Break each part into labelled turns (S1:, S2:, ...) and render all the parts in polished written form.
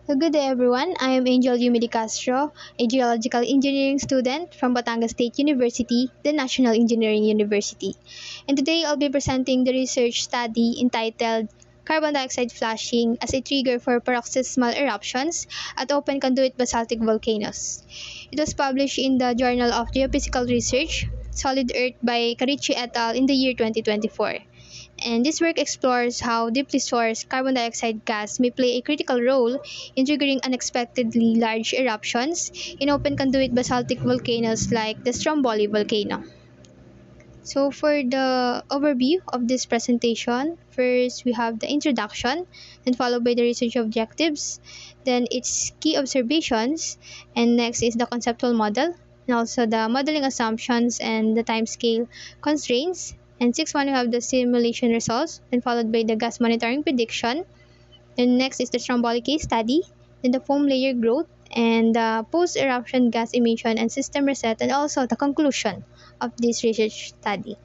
S1: Good day everyone, I am Angel Yumidi Castro, a geological engineering student from Batangas State University, the National Engineering University. And today I'll be presenting the research study entitled Carbon Dioxide Flushing as a Trigger for Paroxysmal Eruptions at Open Conduit Basaltic Volcanoes. It was published in the Journal of Geophysical Research, Solid Earth by Carici et al. In the year 2024. And this work explores how deeply sourced carbon dioxide gas may play a critical role in triggering unexpectedly large eruptions in open conduit basaltic volcanoes like the Stromboli volcano. So for the overview of this presentation, first we have the introduction, then followed by the research objectives, then its key observations, and next is the conceptual model, and also the modeling assumptions and the timescale constraints. And 6.1 we have the simulation results, then followed by the gas monitoring prediction. Then next is the Stromboli case study, then the foam layer growth, and the post-eruption gas emission and system reset, and also the conclusion of this research study.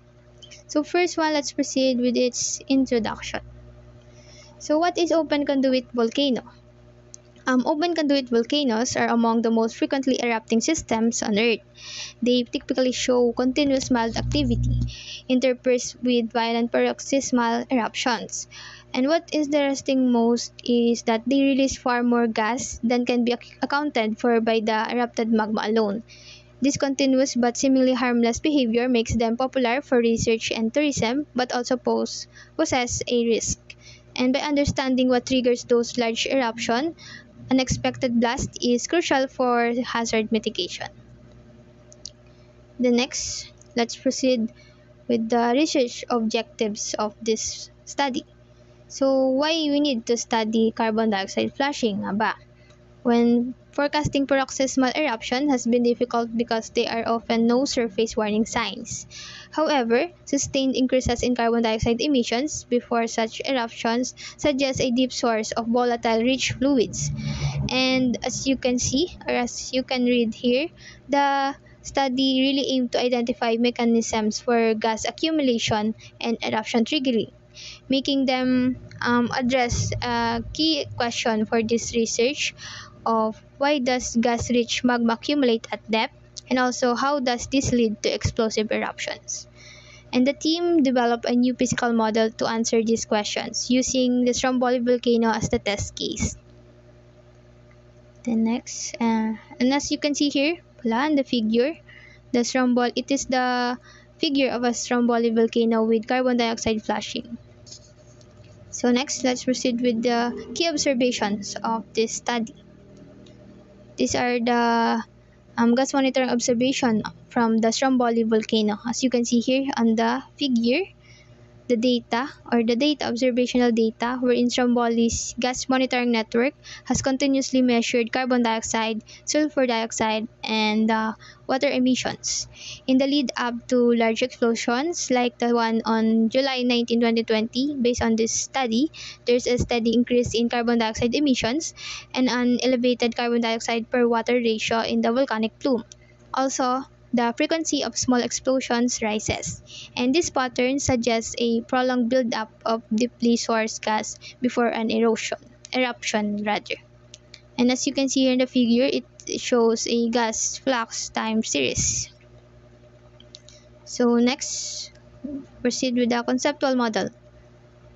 S1: So first one, let's proceed with its introduction. So what is open conduit volcano? Open conduit volcanoes are among the most frequently erupting systems on Earth. They typically show continuous mild activity, interspersed with violent paroxysmal eruptions. And what is interesting most is that they release far more gas than can be accounted for by the erupted magma alone. This continuous but seemingly harmless behavior makes them popular for research and tourism, but also possess a risk. And by understanding what triggers those large eruptions, unexpected blast is crucial for hazard mitigation. The next, let's proceed with the research objectives of this study. So, why we need to study carbon dioxide flushing? When forecasting paroxysmal eruption has been difficult because there are often no surface warning signs. However, sustained increases in carbon dioxide emissions before such eruptions suggest a deep source of volatile rich fluids. And as you can see, or as you can read here, the study really aimed to identify mechanisms for gas accumulation and eruption triggering, making them address a key question for this research of why does gas-rich magma accumulate at depth, and also how does this lead to explosive eruptions. And the team developed a new physical model to answer these questions using the Stromboli volcano as the test case. The next, and as you can see here, in the figure, the Stromboli, it is the figure of a Stromboli volcano with carbon dioxide flushing. So next, let's proceed with the key observations of this study. These are the gas monitoring observation from the Stromboli volcano. As you can see here on the figure, the data observational data wherein Stromboli's gas monitoring network has continuously measured carbon dioxide, sulfur dioxide, and water emissions. In the lead up to large explosions like the one on July 19, 2020, based on this study, there's a steady increase in carbon dioxide emissions and an elevated carbon dioxide per water ratio in the volcanic plume. Also, the frequency of small explosions rises, and this pattern suggests a prolonged buildup of deeply sourced gas before an eruption rather. And as you can see here in the figure, it shows a gas flux time series. So next, proceed with the conceptual model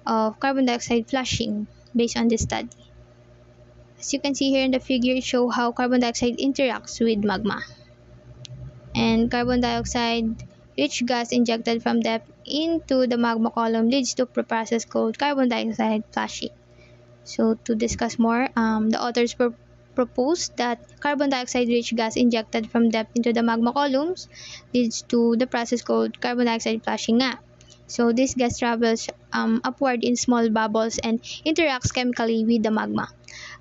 S1: of carbon dioxide flushing based on this study. As you can see here in the figure, it shows how carbon dioxide interacts with magma. And carbon dioxide rich gas injected from depth into the magma column leads to a process called carbon dioxide flushing. So to discuss more, the authors proposed that carbon dioxide rich gas injected from depth into the magma columns leads to the process called carbon dioxide flushing nga. So this gas travels upward in small bubbles and interacts chemically with the magma.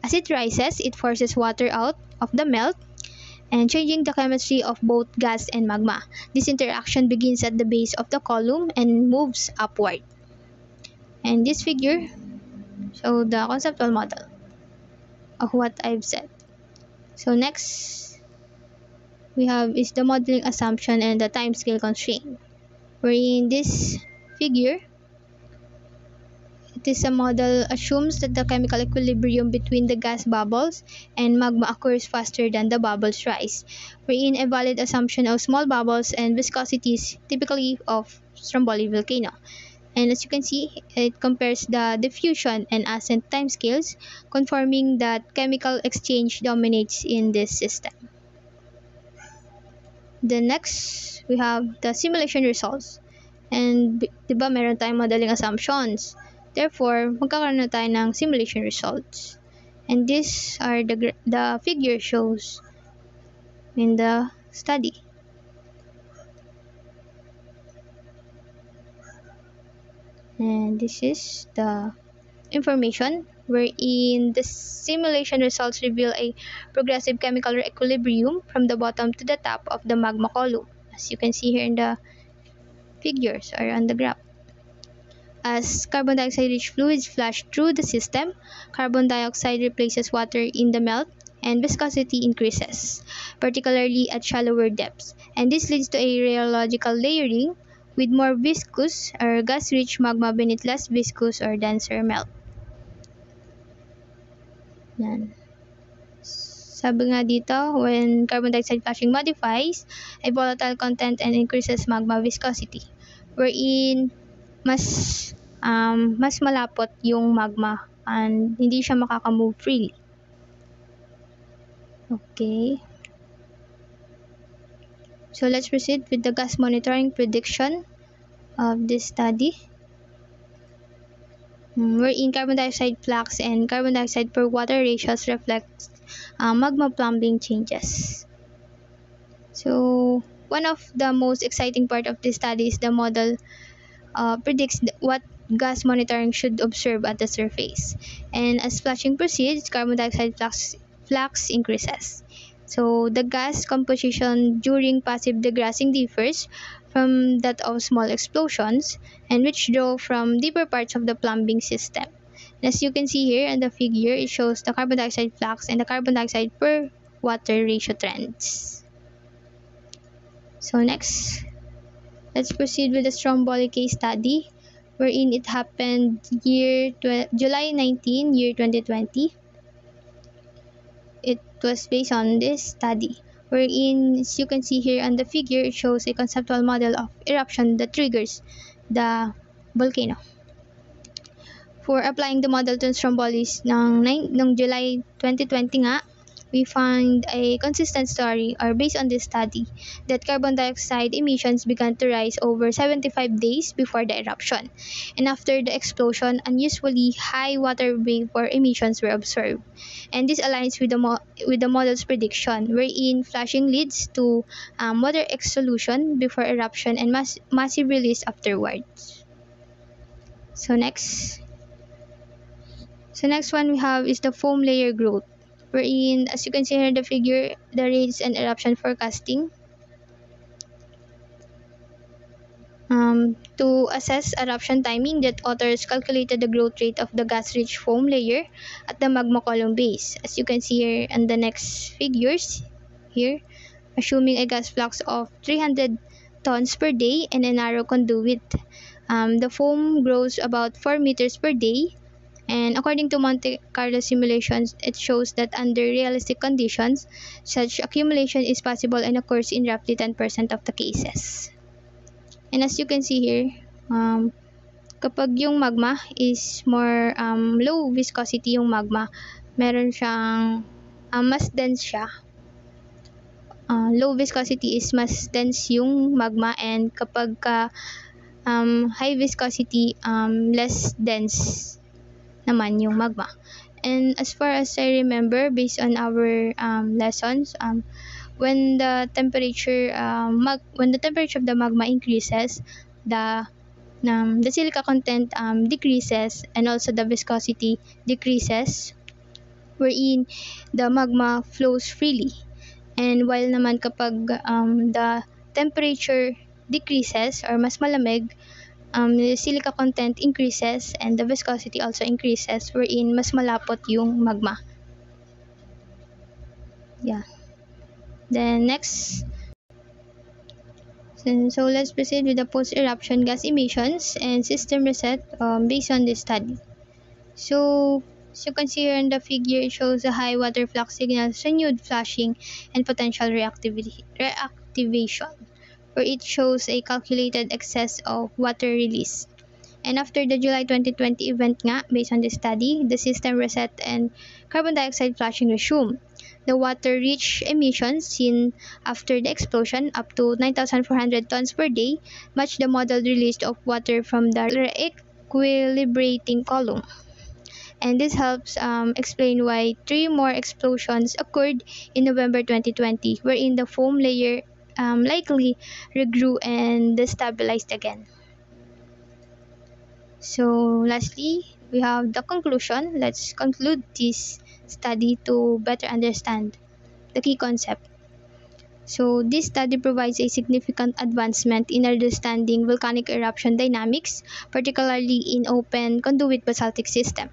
S1: As it rises, it forces water out of the melt and changing the chemistry of both gas and magma. This interaction begins at the base of the column and moves upward. And this figure shows the conceptual model of what I've said. So next, we have is the modeling assumption and the timescale constraint. Wherein this figure, This model assumes that the chemical equilibrium between the gas bubbles and magma occurs faster than the bubbles rise, wherein a valid assumption of small bubbles and viscosities typically of Stromboli volcano. And as you can see, it compares the diffusion and ascent timescales, confirming that chemical exchange dominates in this system. The next, we have the simulation results. And diba meron tayong modeling assumptions. Therefore, magkakaroon na tayo ng simulation results. And these are the figure shows in the study. And this is the information wherein the simulation results reveal a progressive chemical equilibrium from the bottom to the top of the magma column, as you can see here in the figures or on the graph. As carbon dioxide-rich fluids flush through the system, carbon dioxide replaces water in the melt and viscosity increases, particularly at shallower depths. And this leads to a rheological layering with more viscous or gas-rich magma beneath less viscous or denser melt. Yan. Sabi nga dito, when carbon dioxide flushing modifies a volatile content and increases magma viscosity, wherein mas malapot yung magma and hindi siya makakamove freely. Okay. So let's proceed with the gas monitoring prediction of this study. Wherein carbon dioxide flux and carbon dioxide per water ratios reflect magma plumbing changes. So one of the most exciting part of this study is the model predicts what gas monitoring should observe at the surface. And as flushing proceeds, carbon dioxide flux increases. So the gas composition during passive degassing differs from that of small explosions, and which draw from deeper parts of the plumbing system. And as you can see here in the figure, it shows the carbon dioxide flux and the carbon dioxide per water ratio trends. So next, let's proceed with the Stromboli case study, wherein it happened July 19, year 2020. It was based on this study, wherein, as you can see here on the figure, it shows a conceptual model of eruption that triggers the volcano. For applying the model to Strombolis ng July 2020 nga, we find a consistent story, or based on this study, that carbon dioxide emissions began to rise over 75 days before the eruption. And after the explosion, unusually high water vapor emissions were observed. And this aligns with the model's prediction, wherein flushing leads to water exsolution before eruption and massive release afterwards. So next one we have is the foam layer growth, wherein, as you can see here in the figure, the rates and eruption forecasting. To assess eruption timing, that authors calculated the growth rate of the gas-rich foam layer at the magma column base. As you can see here in the next figures, here, assuming a gas flux of 300 tons per day and a narrow conduit, the foam grows about 4 meters per day. And according to Monte Carlo simulations, it shows that under realistic conditions, such accumulation is possible and occurs in roughly 10% of the cases. And as you can see here, kapag yung magma is more low viscosity yung magma, meron siyang mas dense siya. Low viscosity is mas dense yung magma, and kapag high viscosity, less dense naman yung magma. And as far as I remember, based on our lessons, when the temperature of the magma increases, the silica content decreases, and also the viscosity decreases, wherein the magma flows freely. And while naman kapag the temperature decreases or mas malamig, the silica content increases and the viscosity also increases, wherein mas malapot yung magma. Yeah. Then next, so let's proceed with the post-eruption gas emissions and system reset based on this study. So, as you can see here in the figure, it shows a high water flux signals, renewed flashing, and potential reactivation, where it shows a calculated excess of water release. And after the July 2020 event nga, based on this study, the system reset and carbon dioxide flashing resumed. The water reached emissions seen after the explosion up to 9,400 tons per day, matched the modeled release of water from the re-equilibrating column. And this helps explain why three more explosions occurred in November 2020, wherein the foam layer likely regrew and destabilized again. So lastly, we have the conclusion. Let's conclude this study to better understand the key concept. So this study provides a significant advancement in understanding volcanic eruption dynamics, particularly in open conduit basaltic system.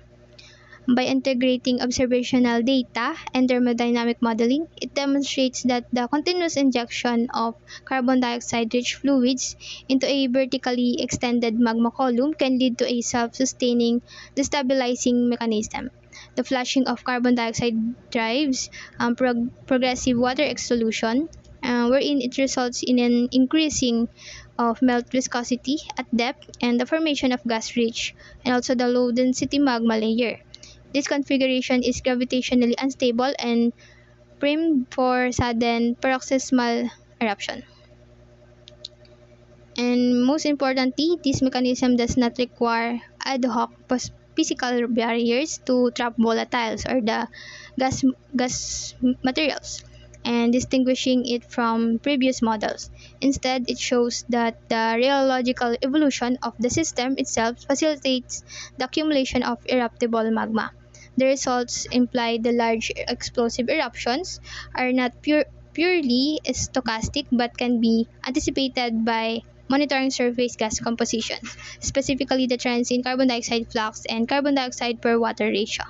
S1: By integrating observational data and thermodynamic modeling, it demonstrates that the continuous injection of carbon dioxide-rich fluids into a vertically extended magma column can lead to a self-sustaining destabilizing mechanism. The flushing of carbon dioxide drives progressive water exsolution, wherein it results in an increasing of melt viscosity at depth and the formation of gas-rich and also the low-density magma layer. This configuration is gravitationally unstable and primed for sudden paroxysmal eruption. And most importantly, this mechanism does not require ad hoc physical barriers to trap volatiles or the gas materials, and distinguishing it from previous models. Instead, it shows that the rheological evolution of the system itself facilitates the accumulation of eruptible magma. The results imply the large explosive eruptions are not purely stochastic but can be anticipated by monitoring surface gas composition, specifically the trends in carbon dioxide flux and carbon dioxide per water ratio.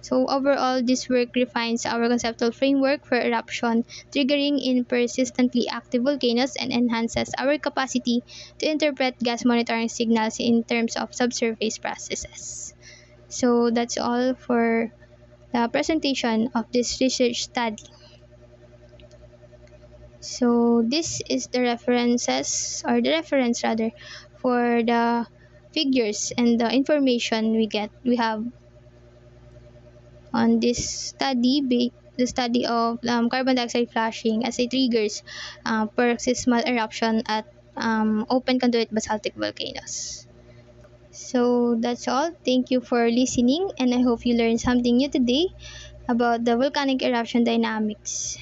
S1: So overall, this work refines our conceptual framework for eruption triggering in persistently active volcanoes and enhances our capacity to interpret gas monitoring signals in terms of subsurface processes. So that's all for the presentation of this research study. So this is the references or the reference rather for the figures and the information we have on this study, the study of carbon dioxide flashing as it triggers paroxysmal eruption at open conduit basaltic volcanoes. So that's all. Thank you for listening, and I hope you learned something new today about the volcanic eruption dynamics.